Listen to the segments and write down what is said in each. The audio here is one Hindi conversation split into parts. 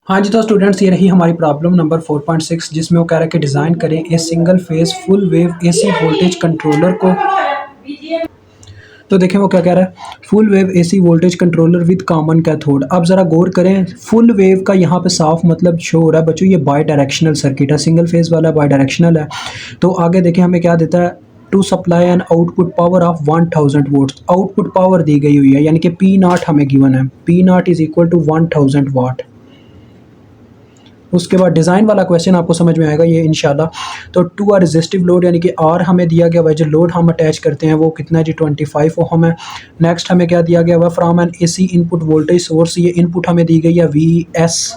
हाँ जी, तो स्टूडेंट्स ये रही हमारी प्रॉब्लम नंबर 4.6 जिसमें वो कह रहा है कि डिज़ाइन करें a single phase full wave AC voltage controller को। तो देखें वो क्या कह रहा है, full wave AC voltage controller with common cathode. अब ज़रा गौर करें, फुल वेव का यहाँ पे साफ मतलब शो हो रहा है बच्चों, ये बाई डायरेक्शनल सर्किट है, सिंगल फेज़ वाला बाई डायरेक्शनल है। तो आगे देखें हमें क्या देता है, to supply an output power of 1000 watts. Output power दी गई हुई है, यानी कि पी नॉट हमें गिवन है, P naught is equal to 1000 watt. उसके बाद डिज़ाइन वाला क्वेश्चन आपको समझ में आएगा ये इंशाल्लाह। तो टू आर रेजिस्टिव लोड, यानी कि आर हमें दिया गया हुआ है, जो लोड हम अटैच करते हैं वो कितना है जी 25 ओहम है। नेक्स्ट हमें क्या दिया गया हुआ, from an AC input voltage source, ये इनपुट हमें दी गई है V S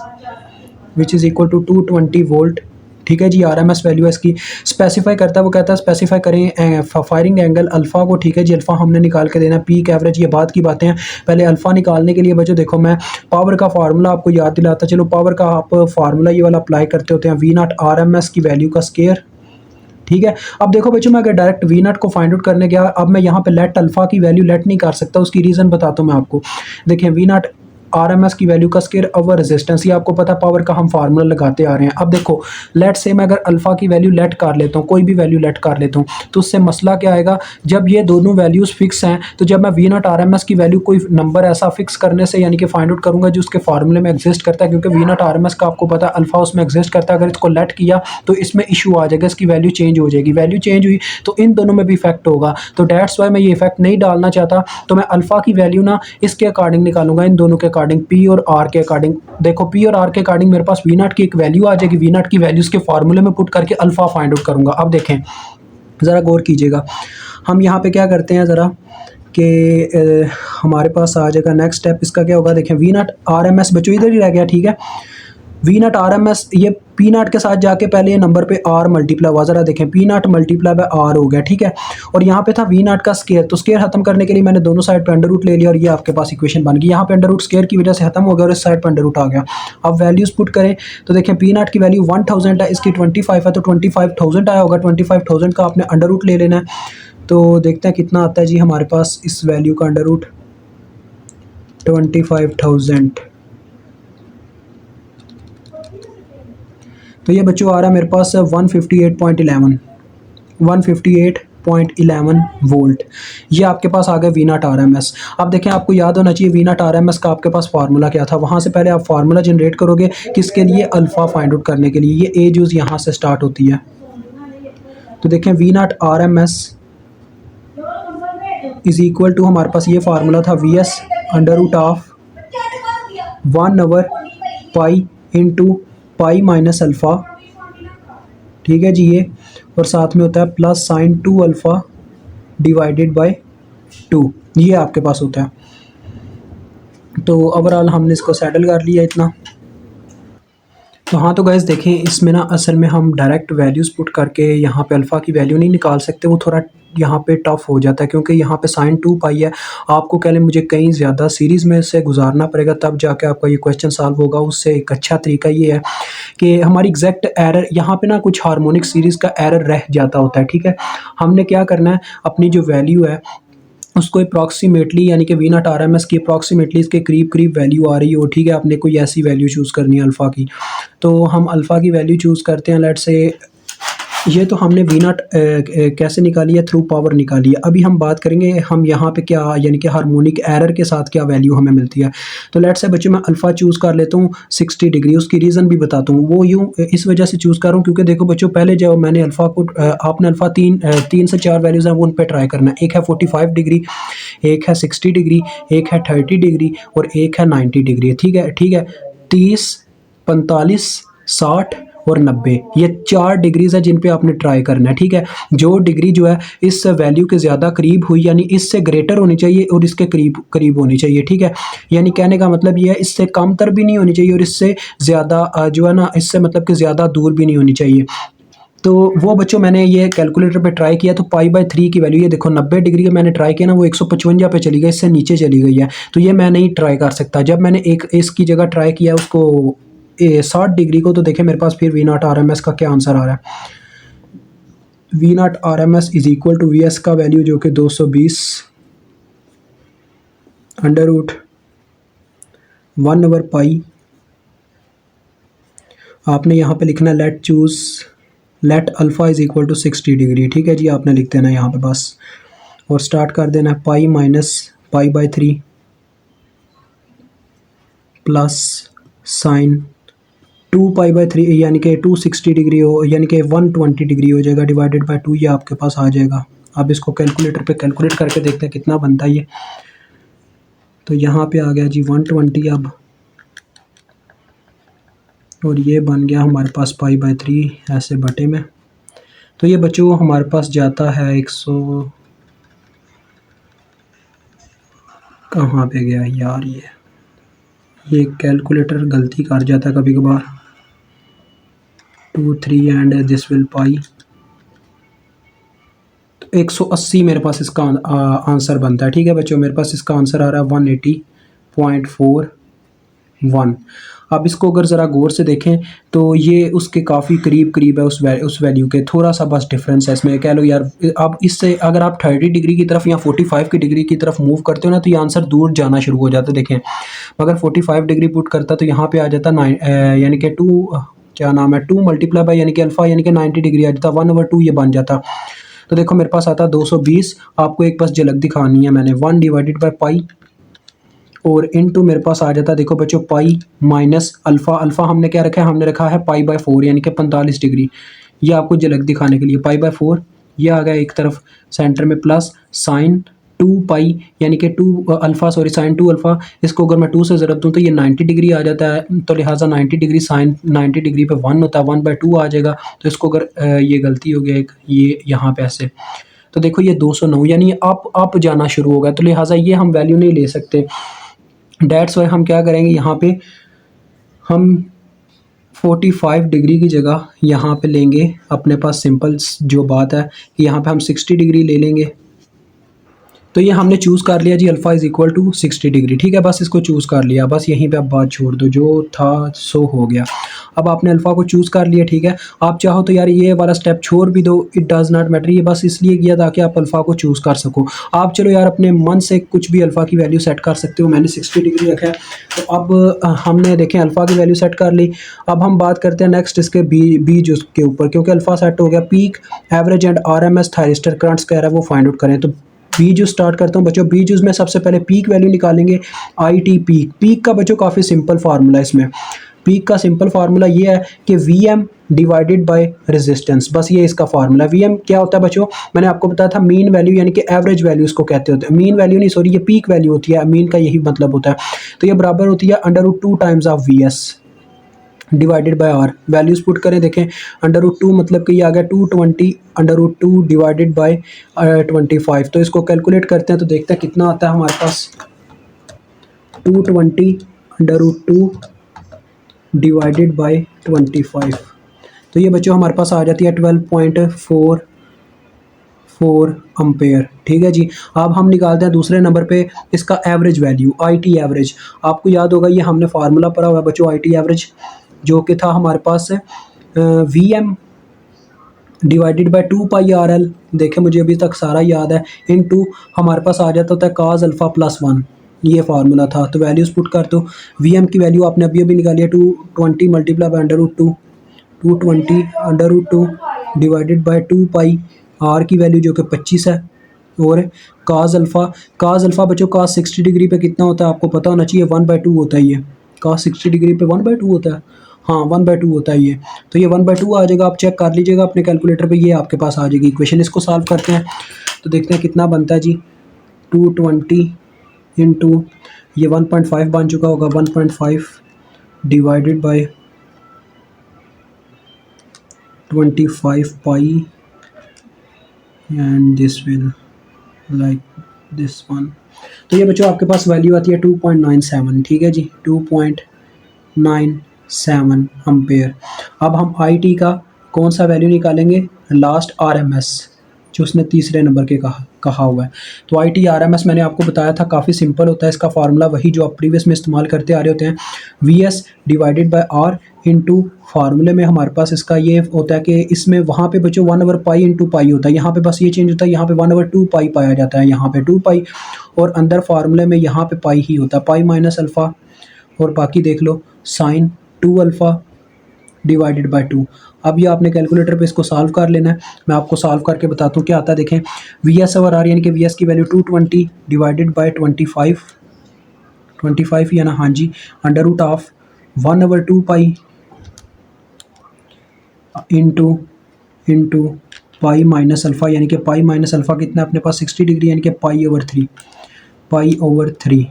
which is equal to 220 volt. ठीक है जी, आरएमएस वैल्यू है इसकी। स्पेसिफाई करता है, वो कहता है स्पेसिफाई करें फायरिंग एंगल अल्फ़ा को। ठीक है जी, अल्फ़ा हमने निकाल के देना, पीक एवरेज ये बात की बातें हैं। पहले अल्फ़ा निकालने के लिए बच्चों देखो, मैं पावर का फार्मूला आपको याद दिलाता चलो। पावर का आप फार्मूला ये वाला अप्लाई करते होते हैं, V not R M S की वैल्यू का स्केयर। ठीक है, अब देखो बच्चों, मैं अगर डायरेक्ट वी नॉट को फाइंड आउट करने गया, अब मैं यहाँ पे लेट अल्फ़ा की वैल्यू लेट नहीं कर सकता, उसकी रीज़न बताता हूँ मैं आपको। देखें, वी नॉट आरएमएस की वैल्यू का स्केयर ओवर रेजिस्टेंस, ये आपको पता है पावर का हम फार्मूला लगाते आ रहे हैं। अब देखो, लेट से मैं अगर अल्फा की वैल्यू लेट कर लेता हूँ, कोई भी वैल्यू लेट कर लेता हूँ, तो उससे मसला क्या आएगा, जब ये दोनों वैल्यूज़ फिक्स हैं, तो जब मैं वी नॉट आरएमएस की वैल्यू कोई नंबर ऐसा फिक्स करने से यानी कि फाइंड आउट करूँगा जो उसके फार्मूले में एग्जिस्ट करता है, क्योंकि वी नॉट आरएमएस का आपको पता है अल्फा उसमें एग्जिस्ट करता है। अगर इसको लेट किया तो इसमें इशू आ जाएगा, इसकी वैल्यू चेंज हो जाएगी। वैल्यू चेंज हुई तो इन दोनों में भी इफेक्ट होगा, तो डेट्स वाई मैं ये इफेक्ट नहीं डालना चाहता। तो मैं अल्फा की वैल्यू ना इसके अकॉर्डिंग निकालूंगा, इन दोनों के अकॉर्डिंग, पी और आर के अकॉर्डिंग। देखो, पी और आर के अकॉर्डिंग मेरे पास वी नॉट की एक वैल्यू आ जाएगी, वी नॉट की वैल्यूज़ के फार्मूले में पुट करके अल्फा फाइंड आउट करूंगा। अब देखें, ज़रा गौर कीजिएगा, हम यहाँ पे क्या करते हैं ज़रा कि हमारे पास आ जाएगा नेक्स्ट स्टेप, इसका क्या होगा, देखें V not R M S बच्चों इधर ही रह गया। ठीक है, V not R M S, ये पी नॉट के साथ जाके पहले ये नंबर पे आर मल्टीप्लाई हुआ, ज़रा देखें, P not multiply by R हो गया। ठीक है, और यहाँ पे था वी नॉट का स्केयर, तो स्केयर खत्म करने के लिए मैंने दोनों साइड पे अंडर रूट ले लिया और ये आपके पास इक्वेशन बन गई। यहाँ पे अंडर रूट स्केयर की वजह से खत्म हो गया और इस साइड पे अंडर रूट आ गया। अब वैल्यूज़ पुट करें तो देखें, पी नॉट की वैल्यू 1000 है, इसकी 25 है, तो 25000 आया होगा। 25000 का आपने अंडर रूट ले लेना है, तो देखते हैं कितना आता है जी हमारे पास इस वैल्यू का अंडर रूट, 25000। तो ये बच्चों आ रहा है मेरे पास 158.11 158.11 वोल्ट। ये आपके पास आ गया V not R M S. अब देखें, आपको याद होना चाहिए V not R M S का आपके पास फार्मूला क्या था। वहाँ से पहले आप फार्मूला जनरेट करोगे किसके लिए, अल्फ़ा फाइंड आउट करने के लिए। ये ए यूज़ यहाँ से स्टार्ट होती है। तो देखें, V not R M S is equal to, हमारे पास ये फार्मूला था V S under root of 1/, pi into pi minus alpha. ठीक है जी, ये और साथ में होता है plus sign 2 alpha divided by 2, ये आपके पास होता है। तो ओवरऑल हमने इसको सेटल कर लिया इतना। तो हाँ, तो गाइस देखें, इसमें ना असल में हम डायरेक्ट वैल्यूज़ पुट करके यहाँ पे अल्फ़ा की वैल्यू नहीं निकाल सकते, वो थोड़ा यहाँ पे टफ हो जाता है, क्योंकि यहाँ पे साइन 2 पाई है। आपको कह लें मुझे कहीं ज़्यादा सीरीज़ में से गुजारना पड़ेगा, तब जाके आपका ये क्वेश्चन सॉल्व होगा। उससे एक अच्छा तरीका ये है कि हमारी एग्जैक्ट एरर यहाँ पे ना कुछ हार्मोनिक सीरीज़ का एरर रह जाता होता है। ठीक है, हमने क्या करना है, अपनी जो वैल्यू है उसको अप्रॉक्सीमेटली, यानी कि V not R M S की अप्रॉक्सीमेटली इसके करीब करीब वैल्यू आ रही हो। ठीक है, आपने कोई ऐसी वैल्यू चूज़ करनी है अल्फ़ा की, तो हम अल्फ़ा की वैल्यू चूज़ करते हैं। लेट से ये तो हमने वी नॉट कैसे निकाली है, थ्रू पावर निकाली है। अभी हम बात करेंगे हम यहाँ पे क्या, यानी कि हार्मोनिक एरर के साथ क्या वैल्यू हमें मिलती है। तो लेट से बच्चों, मैं अल्फ़ा चूज़ कर लेता हूँ 60 डिग्री। उसकी रीज़न भी बताता हूँ, वो यूँ इस वजह से चूज़ कर रहा हूँ क्योंकि देखो बच्चों, पहले जब मैंने अल्फ़ा को आपने अल्फ़ा तीन से चार वैल्यूज़ हैं वो उन पर ट्राई करना है। एक है 45 डिग्री, एक है 60 डिग्री, एक है 30 डिग्री और एक है 90 डिग्री। ठीक है, ठीक है, 30, 45, 60 और 90, ये 4 डिग्रीज है जिन पे आपने ट्राई करना है। ठीक है, जो डिग्री जो है इस वैल्यू के ज़्यादा करीब हुई, यानी इससे ग्रेटर होनी चाहिए और इसके करीब करीब होनी चाहिए। ठीक है, यानी कहने का मतलब ये है, इससे कम तर भी नहीं होनी चाहिए और इससे ज़्यादा जो है ना, इससे मतलब कि ज़्यादा दूर भी नहीं होनी चाहिए। तो वो बच्चों, मैंने ये कैलकुलेटर पे ट्राई किया तो पाई/3 की वैल्यू, ये देखो 90 डिग्री का मैंने ट्राई किया ना, वो 155 पे चली गई, इससे नीचे चली गई है। तो ये मैं नहीं ट्राई कर सकता। जब मैंने एक इसकी जगह ट्राई किया उसको 60 डिग्री को, तो देखें मेरे पास फिर V not R M S का क्या आंसर आ रहा है। V not R M S is equal to V S का वैल्यू जो कि 220 अंडर रूट 1/पाई आपने यहाँ पे लिखना let alpha is equal to 60 degree, ठीक है जी। आपने लिख देना यहाँ पे बस, और स्टार्ट कर देना है pi minus pi by 3 plus sign 2 pi by 3 यानी कि 260 डिग्री हो, यानी कि 120 डिग्री हो जाएगा, डिवाइडेड बाय 2 ये आपके पास आ जाएगा। अब इसको कैलकुलेटर पे कैलकुलेट करके देखते हैं कितना बनता है ये। तो यहाँ पे आ गया जी 120 अब, और ये बन गया हमारे पास पाई/3 ऐसे बटे में। तो ये बच्चों हमारे पास जाता है 100, कहाँ पे गया यार ये कैलकुलेटर गलती कर जाता है कभी कभार। 2 3 एंड दिस विल पाई, तो 180 मेरे पास इसका आंसर बनता है, ठीक है बच्चों। मेरे पास इसका आंसर आ रहा है 180.41। अब इसको अगर ज़रा गौर से देखें तो ये उसके काफ़ी करीब है, उस वैल्यू के थोड़ा सा बस डिफरेंस है इसमें, कह लो यार। अब इससे अगर आप 30 डिग्री की तरफ या 45 की डिग्री की तरफ मूव करते हो ना, तो ये आंसर दूर जाना शुरू हो जाता है। देखें, अगर 45 डिग्री पुट करता तो यहाँ पे आ जाता 9 यानी कि 2 क्या नाम है 2 मल्टीप्लाई बाई यानी कि अल्फ़ा यानी कि 90 डिग्री आ जाता, 1/2 ये बन जाता। तो देखो मेरे पास आता 220। आपको एक बस झलक दिखानी है मैंने, 1 डिवाइडेड बाई पाई और इनटू मेरे पास आ जाता, देखो बच्चों, पाई माइनस अल्फ़ा। अल्फ़ा हमने क्या रखा है, हमने रखा है पाई/4 यानी कि 45 डिग्री। ये आपको झलक दिखाने के लिए पाई/4 ये आ गया एक तरफ सेंटर में, प्लस साइन 2 पाई यानी कि 2 अल्फ़ा, सॉरी साइन 2 अल्फ़ा। इसको अगर मैं 2 से ज़रब दूँ तो ये 90 डिग्री आ जाता है, तो लिहाजा 90 डिग्री साइन 90 डिग्री पे 1 होता है, 1/2 आ जाएगा। तो इसको अगर ये गलती हो गया एक, ये यहाँ पे ऐसे, तो देखो ये 209 यानी अप जाना शुरू हो गया, तो लिहाजा ये हम वैल्यू नहीं ले सकते। डेट्स वाई हम क्या करेंगे, यहाँ पे हम 45 डिग्री की जगह यहाँ पे लेंगे अपने पास सिंपल जो बात है कि यहाँ पे हम 60 डिग्री ले लेंगे। तो ये हमने चूज़ कर लिया जी, alpha is equal to 60 degree, ठीक है। बस इसको चूज़ कर लिया, बस यहीं पे अब बात छोड़ दो, जो था सो हो गया। अब आपने अल्फ़ा को चूज़ कर लिया, ठीक है। आप चाहो तो यार ये वाला स्टेप छोड़ भी दो, इट डज़ नॉट मैटर। ये बस इसलिए किया ताकि आप अल्फ़ा को चूज़ कर सको। आप चलो यार अपने मन से कुछ भी अल्फ़ा की वैल्यू सेट कर सकते हो। मैंने 60 डिग्री रखा है, तो अब हमने देखें अल्फ़ा की वैल्यू सेट कर ली। अब हम बात करते हैं नेक्स्ट इसके बीज उसके ऊपर, क्योंकि अल्फ़ा सेट हो गया। Peak, average and RMS thyristor currents कह रहा है वो फाइंड आउट करें। तो बी जो स्टार्ट करता हूँ बच्चों, बी जूस में सबसे पहले पीक वैल्यू निकालेंगे, IT पीक। पीक का बच्चों काफ़ी सिंपल फार्मूला है इसमें। पीक का सिंपल फार्मूला ये है कि VM डिवाइडेड बाय रेजिस्टेंस, बस ये इसका फार्मूला। VM क्या होता है बच्चों, मैंने आपको बताया था मीन वैल्यू यानी कि एवरेज वैल्यू इसको कहते होते हैं। मीन वैल्यू नहीं, सॉरी, ये पीक वैल्यू होती है, मीन का यही मतलब होता है। तो ये बराबर होती है √2 times of VS divided by R। Values put करें, देखें √2 मतलब कि ये आ गया 220 √2 डिवाइडेड बाय 25। तो इसको कैलकुलेट करते हैं तो देखते हैं कितना आता है हमारे पास, 220 √2 डिवाइडेड बाय 25। तो ये बच्चों हमारे पास आ जाती है 12.44 अम्पेयर, ठीक है जी। अब हम निकालते हैं दूसरे नंबर पे इसका एवरेज वैल्यू, IT एवरेज। आपको याद होगा ये हमने फार्मूला पढ़ा हुआ है बच्चों, IT एवरेज, जो कि था हमारे पास VM divided by 2 pi RL। देखें मुझे अभी तक सारा याद है, इनटू हमारे पास आ जाता होता है cos अल्फ़ा प्लस 1, ये फार्मूला था। तो वैल्यूज पुट कर दो। VM की वैल्यू आपने अभी निकाली है 220 multiply by √2, 220 √2 divided by 2 pi, R की वैल्यू जो कि 25 है, और cos अल्फ़ा बच्चों cos 60 डिग्री पे कितना होता है आपको पता होना चाहिए, 1/2 होता है ये। cos 60 डिग्री पे 1/2 होता है, हाँ 1/2 होता है ये। तो ये 1/2 आ जाएगा, आप चेक कर लीजिएगा अपने कैलकुलेटर पे, ये आपके पास आ जाएगी इक्वेशन। इसको सॉल्व करते हैं तो देखते हैं कितना बनता है जी। 220 इंटू ये 1.5 बन चुका होगा, 1.5 divided by 25 pi and this will like this one. तो ये बच्चों आपके पास वैल्यू आती है 2.97, ठीक है जी, 2.97 अम्पेयर। अब हम IT का कौन सा वैल्यू निकालेंगे, लास्ट RMS जो उसने तीसरे नंबर के कहा हुआ है। तो IT RMS मैंने आपको बताया था काफ़ी सिंपल होता है इसका फार्मूला, वही जो आप प्रीवियस में इस्तेमाल करते आ रहे होते हैं, VS divided by R into फार्मूले में हमारे पास इसका ये होता है कि इसमें वहाँ पे बच्चों 1/पाई इंटू पाई होता है, यहाँ पे बस ये चेंज होता है, यहाँ पे 1/2 पाई पाया जाता है, यहाँ पे 2 पाई, और अंदर फार्मूले में यहाँ पे पाई ही होता है, पाई माइनस अल्फ़ा, और बाकी देख लो साइन 2 अल्फ़ा डिवाइडेड बाय 2। अब ये आपने कैलकुलेटर पे इसको सॉल्व कर लेना है। मैं आपको सॉल्व करके बताता हूँ क्या आता है। देखें वी एस ओवर आर यानी कि वी एस की वैल्यू 220 डिवाइडेड बाय 25 या ना, हाँ जी, under root of 1/2 pi into pi minus alpha, यानी कि पाई माइनस अल्फ़ा कितना है अपने पास 60 डिग्री, यानी कि पाई ओवर 3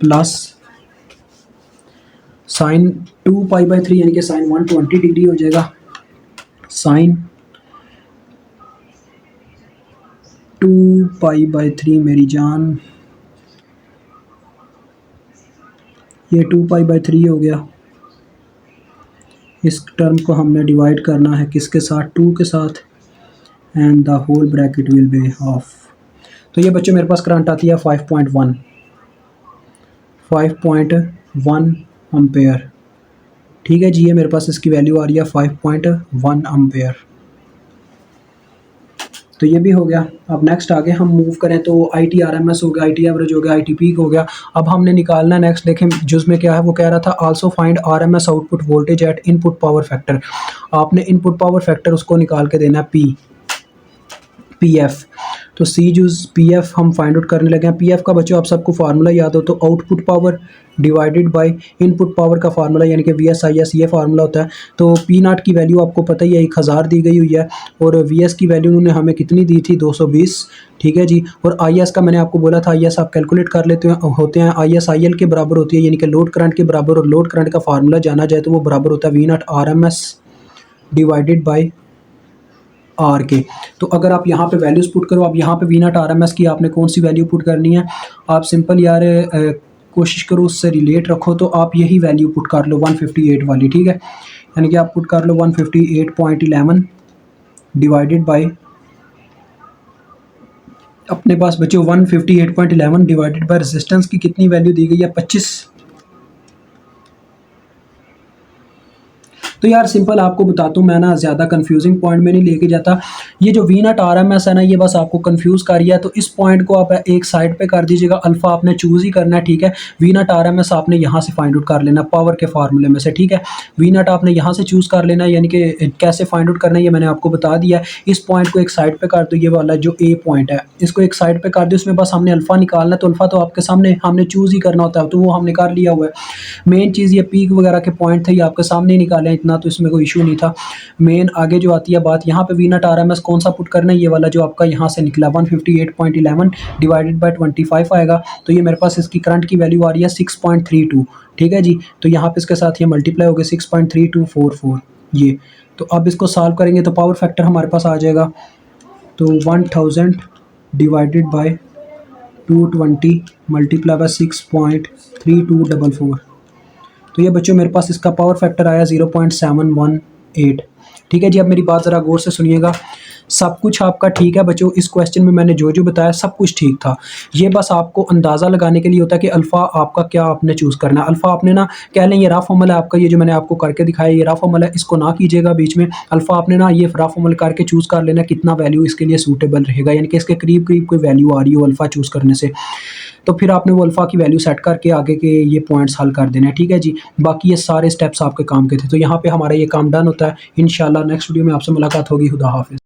प्लस साइन 2 पाई/3 यानी कि साइन 120 डिग्री हो जाएगा। साइन 2 पाई/3 मेरी जान, ये 2 पाई/3 हो गया। इस टर्म को हमने डिवाइड करना है किसके साथ, 2 के साथ, and the whole bracket will be half. तो ये बच्चों मेरे पास करंट आती है 5.1 एम्पेयर। ठीक है जी, ये मेरे पास इसकी वैल्यू आ रही है 5.1 एम्पेयर। तो ये भी हो गया। अब नेक्स्ट आगे हम मूव करें तो I T R M S हो गया, आई टी एवरेज हो गया, आई टी पीक हो गया। अब हमने निकालना है नेक्स्ट, देखें जुज में क्या है, वो कह रहा था also find R M S output voltage at input power factor. आपने इनपुट पावर फैक्टर उसको निकाल के देना है पी एफ। तो सी जूज पी एफ हम फाइंड आउट करने लगे हैं। पी एफ का बच्चों आप सबको फार्मूला याद हो तो output power divided by input power का फार्मूला यानी कि वी एस आई एस, ये फार्मूला होता है। तो पी नाट की वैल्यू आपको पता ही है 1000 दी गई हुई है, और वी एस की वैल्यू उन्होंने हमें कितनी दी थी 220। ठीक है जी, और आई एस का मैंने आपको बोला था आई एस आप कैलकुलेट कर लेते होते हैं, आई एस आई एल के बराबर होती है, यानी कि लोड करंट के बराबर, और लोड करंट का फार्मूला जाना जाए तो वो बराबर होता है V naught R M S divided by R के। तो अगर आप यहाँ पे वैल्यूज़ पुट करो, आप यहाँ पे V not R M S की आपने कौन सी वैल्यू पुट करनी है, आप सिंपल यार कोशिश करो उससे रिलेट रखो, तो आप यही वैल्यू पुट कर लो 158 वाली। ठीक है, यानी कि आप पुट कर लो 158.11 डिवाइडेड बाय, अपने पास बचे 158.11 डिवाइडेड बाय रेजिस्टेंस की कितनी वैल्यू दी गई है 25। तो यार सिंपल आपको बताता हूँ मैं ना, ज़्यादा कंफ्यूजिंग पॉइंट में नहीं लेके जाता। ये जो V not R M S है ना, ये बस आपको कंफ्यूज कर रही है, तो इस पॉइंट को आप एक साइड पे कर दीजिएगा। अल्फा आपने चूज़ ही करना है। ठीक है, V not R M S आपने यहाँ से फाइंड आउट कर लेना पावर के फार्मूले में से। ठीक है, वी नॉट आपने यहाँ से चूज़ कर लेना है, यानी कि कैसे फाइंड आउट करना है ये मैंने आपको बता दिया है। इस पॉइंट को एक साइड पर कर दो, ये वाला जो ए पॉइंट है इसको एक साइड पर कर दो, इसमें बस हमने अल्फा निकालना है। तो अल्फा तो आपके सामने हमने चूज़ ही करना होता है, तो वो हमने कर लिया हुआ है। मेन चीज़ ये पीक वगैरह के पॉइंट थे, ये आपके सामने ही निकाले हैं, इतना तो इसमें कोई इशू नहीं था। मेन आगे जो आती है बात, यहाँ पे V not R M S कौन सा पुट करना है, ये वाला जो आपका यहाँ से निकला 158.11 डिवाइडेड बाय 25 आएगा। तो ये मेरे पास इसकी करंट की वैल्यू आ रही है 6.32। ठीक है जी, तो यहाँ पे इसके साथ ये मल्टीप्लाई हो गया 6.3244 ये। तो अब इसको सॉल्व करेंगे तो पावर फैक्टर हमारे पास आ जाएगा, तो 1000 डिवाइडेड बाय 220 मल्टीप्लाई बाय 6.3244। तो ये बच्चों मेरे पास इसका पावर फैक्टर आया 0.718। ठीक है जी, अब मेरी बात ज़रा गौर से सुनिएगा। सब कुछ आपका ठीक है बच्चों, इस क्वेश्चन में मैंने जो जो बताया सब कुछ ठीक था। ये बस आपको अंदाज़ा लगाने के लिए होता है कि अल्फ़ा आपका क्या आपने चूज़ करना है। अल्फ़ा आपने ना कह लें ये रफ अमल है आपका, ये जो मैंने आपको करके दिखाया ये रफ अमल है, इसको ना कीजिएगा बीच में। अल्फ़ा आपने ना ये रफ अमल करके चूज़ कर लेना कितना वैल्यू इसके लिए सूटेबल रहेगा, यानी कि इसके करीब करीब कोई वैल्यू आ रही हो अल्फ़ा चूज़ करने से, तो फिर आपने वो अल्फ़ा की वैल्यू सेट करके आगे के ये पॉइंट्स हल कर देना है। ठीक है जी, बाकी ये सारे स्टेप्स आपके काम के थे। तो यहाँ पे हमारा ये काम डन होता है। इंशाल्लाह नेक्स्ट वीडियो में आपसे मुलाकात होगी। खुदा हाफिज़।